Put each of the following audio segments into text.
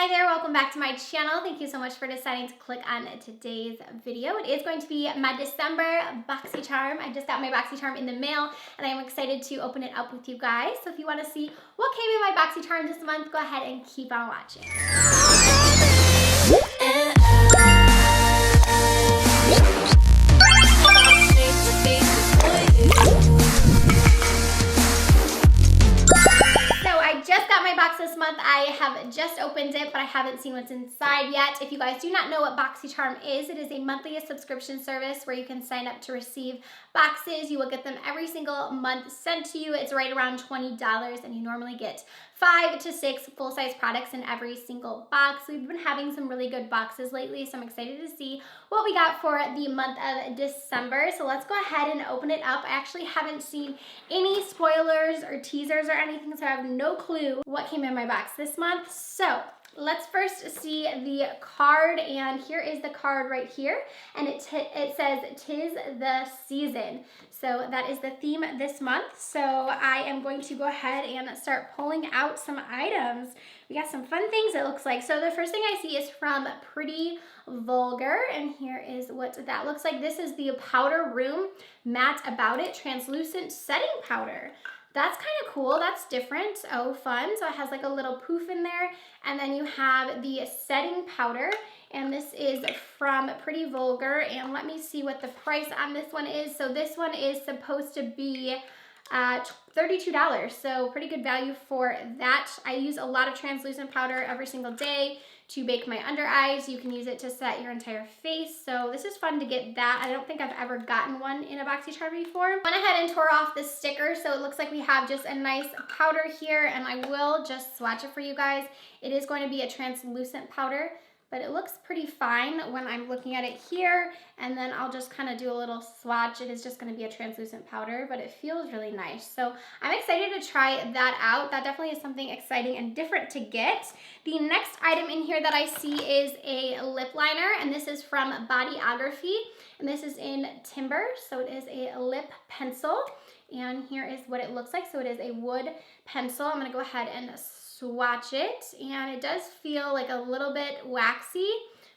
Hi there, welcome back to my channel. Thank you so much for deciding to click on today's video. It is going to be my December Boxycharm. I just got my Boxycharm in the mail and I'm excited to open it up with you guys. So if you want to see what came in my Boxycharm this month, go ahead and keep on watching. This month I have just opened it, but I haven't seen what's inside yet. If you guys do not know what Boxycharm is, it is a monthly subscription service where you can sign up to receive boxes. You will get them every single month sent to you. It's right around $20 and you normally get 5 to 6 full-size products in every single box. We've been having some really good boxes lately, so I'm excited to see what we got for the month of December. So let's go ahead and open it up. I actually haven't seen any spoilers or teasers or anything, so I have no clue what came in my box this month. So let's first see the card, and here is the card right here, and it says "'Tis the Season." So that is the theme this month. So I am going to go ahead and start pulling out some items. We got some fun things, it looks like. So the first thing I see is from Pretty Vulgar, and here is what that looks like. This is the Powder Room Matte About It Translucent Setting Powder. That's kind of cool. That's different. Oh, fun. So it has like a little poof in there. And then you have the setting powder. And this is from Pretty Vulgar. And let me see what the price on this one is. So this one is supposed to be $32. So pretty good value for that. I use a lot of translucent powder every single day to bake my under eyes. You can use it to set your entire face. So this is fun to get that. I don't think I've ever gotten one in a Boxycharm before. I went ahead and tore off the sticker, so it looks like we have just a nice powder here, and I will just swatch it for you guys. It is going to be a translucent powder, but it looks pretty fine when I'm looking at it here, and then I'll just kind of do a little swatch. It is just going to be a translucent powder, but it feels really nice. So I'm excited to try that out. That definitely is something exciting and different to get. The next item in here that I see is a lip liner, and this is from Bodyography, and this is in Timber, so it is a lip pencil, and here is what it looks like. So it is a wood pencil. I'm going to go ahead and swatch it, and it does feel like a little bit waxy,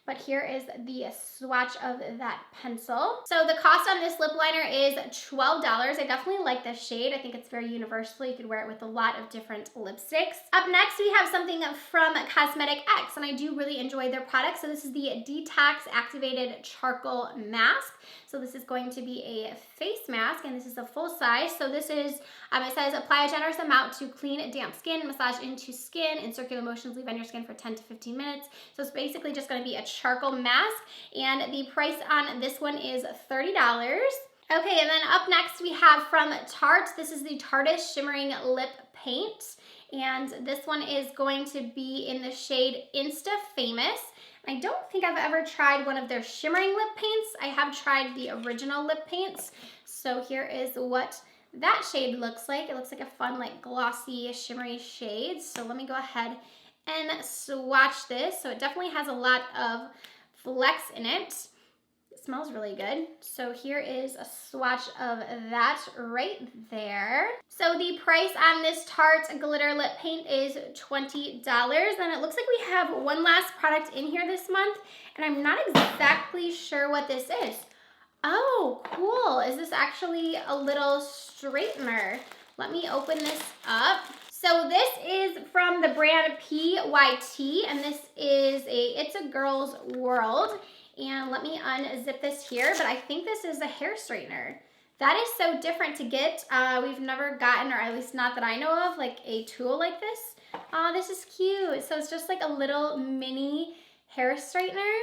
but here is the swatch of that pencil. So the cost on this lip liner is $12. I definitely like this shade. I think it's very universal. You could wear it with a lot of different lipsticks. Up next, we have something from Cosmetic X, and I do really enjoy their products. So this is the Detox Activated Charcoal Mask. So this is going to be a face mask, and this is a full size. So this is, it says apply a generous amount to clean damp skin, massage into skin, and circular motions leave on your skin for 10 to 15 minutes. So it's basically just going to be a charcoal mask, and the price on this one is $30. Okay, and then up next we have from Tarte. This is the Tarteist Shimmering Lip Paint, and this one is going to be in the shade Insta Famous. I don't think I've ever tried one of their shimmering lip paints. I have tried the original lip paints. So here is what that shade looks like. It looks like a fun, like glossy, shimmery shade. So let me go ahead and swatch this. So it definitely has a lot of flex in it. It smells really good. So here is a swatch of that right there. So the price on this Tarte glitter lip paint is $20. And it looks like we have one last product in here this month, and I'm not exactly sure what this is. Oh, cool. Is this actually a little straightener? Let me open this up. So this is from the brand PYT, and this is It's a Girl's World. And let me unzip this here, but I think this is a hair straightener. That is so different to get. We've never gotten, or at least not that I know of, like a tool like this. Oh, this is cute. So it's just like a little mini hair straightener.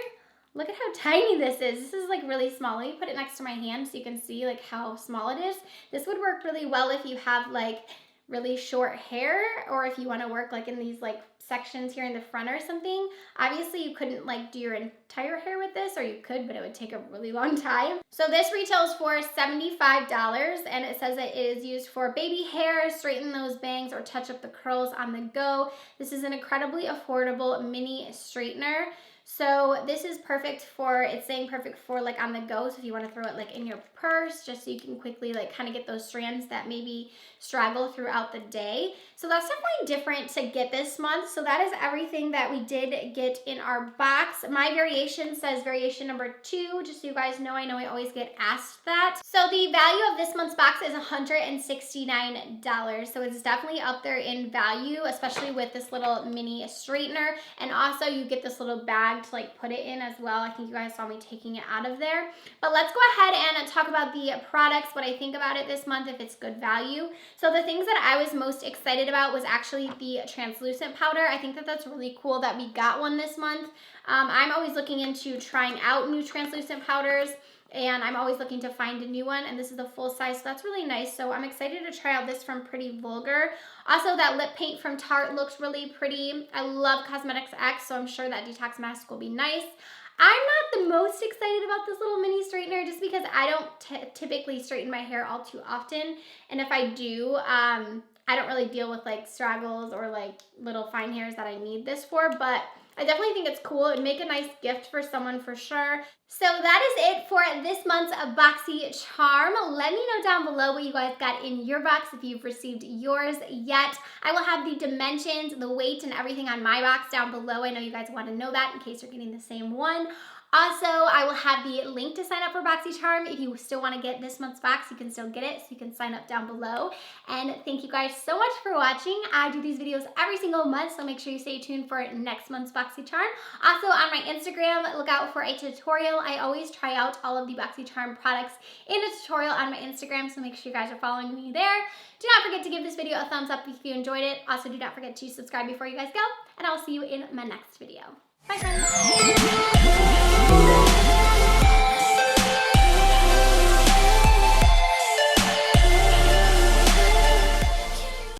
Look at how tiny this is. This is like really small. Let me put it next to my hand so you can see like how small it is. This would work really well if you have like really short hair, or if you want to work like in these like sections here in the front or something. Obviously you couldn't like do your entire hair with this, or you could, but it would take a really long time. So this retails for $75, and it says it is used for baby hair, straighten those bangs, or touch up the curls on the go. This is an incredibly affordable mini straightener. So this is perfect for, it's saying perfect for like on the go. So if you want to throw it like in your purse, just so you can quickly like kind of get those strands that maybe straggle throughout the day. So that's definitely different to get this month. So that is everything that we did get in our box. My variation says variation number 2, just so you guys know. I know I always get asked that. So the value of this month's box is $169. So it's definitely up there in value, especially with this little mini straightener. And also you get this little bag to like put it in as well. I think you guys saw me taking it out of there. But let's go ahead and talk about the products, what I think about it this month, if it's good value. So the things that I was most excited about was actually the translucent powder. I think that that's really cool that we got one this month. I'm always looking into trying out new translucent powders, and I'm always looking to find a new one, and this is the full size, so that's really nice. So I'm excited to try out this from Pretty Vulgar. Also, that lip paint from Tarte looks really pretty. I love Cosmetics X, so I'm sure that detox mask will be nice. I'm not the most excited about this little mini straightener just because I don't typically straighten my hair all too often, and if I do, I don't really deal with like straggles or like little fine hairs that I need this for, but I definitely think it's cool. It would make a nice gift for someone for sure. So that is it for this month's Boxycharm. Let me know down below what you guys got in your box, if you've received yours yet. I will have the dimensions, the weight, and everything on my box down below. I know you guys want to know that in case you're getting the same one. Also, I will have the link to sign up for Boxycharm. If you still want to get this month's box, you can still get it, so you can sign up down below. And thank you guys so much for watching. I do these videos every single month, so make sure you stay tuned for next month's Boxycharm. Also, on my Instagram, look out for a tutorial. I always try out all of the Boxycharm products in a tutorial on my Instagram, so make sure you guys are following me there. Do not forget to give this video a thumbs up if you enjoyed it. Also, do not forget to subscribe before you guys go, and I'll see you in my next video. Bye, friends.